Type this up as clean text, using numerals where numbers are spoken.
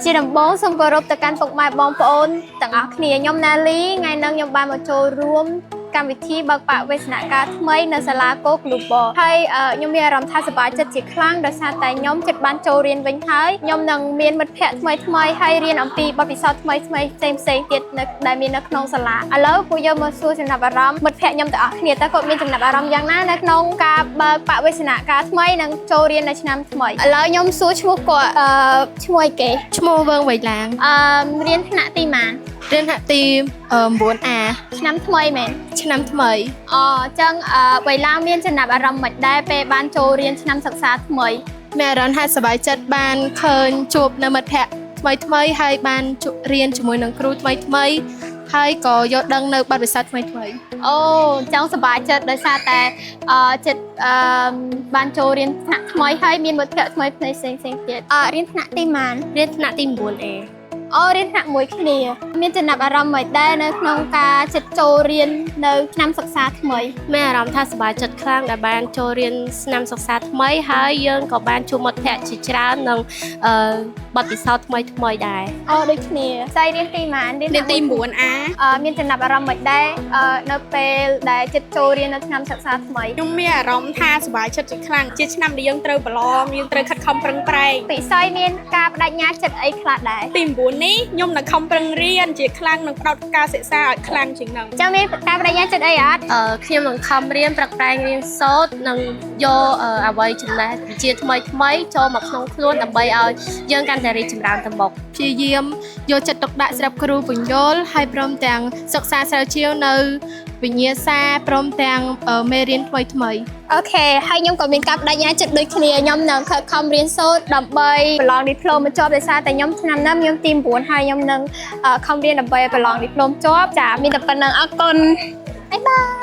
ជាដំបូងសូមគោរពទៅកាន់ពុកម៉ែបងប្អូនទាំងអស់គ្នាខ្ញុំណាលីថ្ងៃនេះខ្ញុំបានមកចូលរួមកម្មវិធីបើកបវេសនការថ្មីនៅសាលាគោ Global ហើយខ្ញុំមានអារម្មណ៍ថាសប្បាយចិត្តជាខ្លាំងដោយសារតែខ្ញុំចិត្តបានចូលរៀនវិញហើយខ្ញុំនឹងមានមិត្តភ័ក្តិថ្មីហើយរៀនអំពីបទពិសោធន៍ថ្មីផ្សេងទៀតដែលមាននៅក្នុងសាលាឥឡូវពួកយើងមកសួរចំណាប់អារម្មណ៍មិត្តភ័ក្តិខ្ញុំទាំងអស់គ្នាតើគាត់មានចំណាប់អារម្មណ៍យ៉ាងណានៅក្នុងការបើកបវេសនការថ្មីនិងចូលរៀននៅឆ្នាំថ្មីឥឡូវខ្ញុំសួរឈ្មោះគាត់ឈ្មោះអីគេឈ្មោះវឹងវៃឡាងរៀនថ្នាក់ទីម៉ានរៀនថ្នាក់ទី 9A ឆ្នាំថ្មីមែនឆ្នាំថ្មីអញ្ចឹងវៃឡាងមានចំណាប់អារម្មណ៍មិនដែរពេលបានចូលរៀនឆ្នាំសិក្សាថ្មីមានអារម្មណ៍ថាសប្បាយចិត្តបានឃើញជួបនៅមិត្តភ័ក្តិថ្មីហើយបានរៀនជាមួយនឹងគ្រូថ្មីហើយក៏យល់ដឹងនៅបទពិសោធន៍ថ្មីអូចង់សប្បាយចិត្តដោយសារតែចិត្តបានចូលរៀនថ្នាក់ថ្មីហើយមានមិត្តភ័ក្តិថ្មីផ្សេងទៀតរៀនថ្នាក់ទីម៉ានរៀនថ្នាក់ទី 9A រៀនថ្នាក់មួយគ្នាមានចំណាប់អារម្មណ៍មិនដែរនៅក្នុងការចិត្តចូលរៀននៅឆ្នាំសិក្សាថ្មីមានអារម្មណ៍ថាសប្បាយចិត្តខ្លាំងដែលបានចូលរៀនឆ្នាំសិក្សាថ្មីហើយយើងក៏បានជួបមិត្តភ័ក្តិជាច្រើននិងបទពិសោធន៍ថ្មីដែរដូចគ្នាស្អីរៀនទីម៉ានរៀនទី 9A មានចំណាប់អារម្មណ៍មិនដែរនៅពេលដែលចិត្តចូលរៀននៅឆ្នាំសិក្សាថ្មីខ្ញុំមានអារម្មណ៍ថាសប្បាយចិត្តជាខ្លាំងជាឆ្នាំដែលយើងត្រូវប្រឡងយើងត្រូវខិតខំប្រឹងប្រែងពិសីមានការបដិញ្ញាចិត្តអីខ្លះដែរទី 9នេះខ្ញុំនឹងខំប្រឹងរៀនជាខ្លាំងនឹងផ្ដោតការសិក្សាឲ្យខ្លាំងជាងនឹងចាំមានការបដិញ្ញាចិត្តអីអត់ខ្ញុំនឹងខំរៀនប្រឹងប្រែងរៀនសូត្រនិងយកអ្វីចំណេះវិជ្ជាថ្មីចូលមកក្នុងខ្លួនដើម្បីឲ្យយើងកាន់តែរីកចម្រើនទៅមុខព្យាយាមយកចិត្តទុកដាក់ស្រាប់គ្រូពន្យល់ហើយព្រមទាំងសិក្សាស្រាវជ្រាវនៅវិញ្ញាសាព្រមទាំងមេរៀនថ្មីអូខេហើយខ្ញុំក៏មានការបដិញ្ញាចិត្តដូចគ្នាខ្ញុំនឹងខិតខំរៀនសូត្រដើម្បីប្រឡងឌីប្លូមបញ្ចប់ដោយសារតែខ្ញុំឆ្នាំនេះខ្ញុំទី 9 ហើយខ្ញុំនឹងខំរៀនដើម្បីប្រឡងឌីប្លូមជាប់ចាមានតែប៉ុណ្្នឹងអរគុណបាយបាយ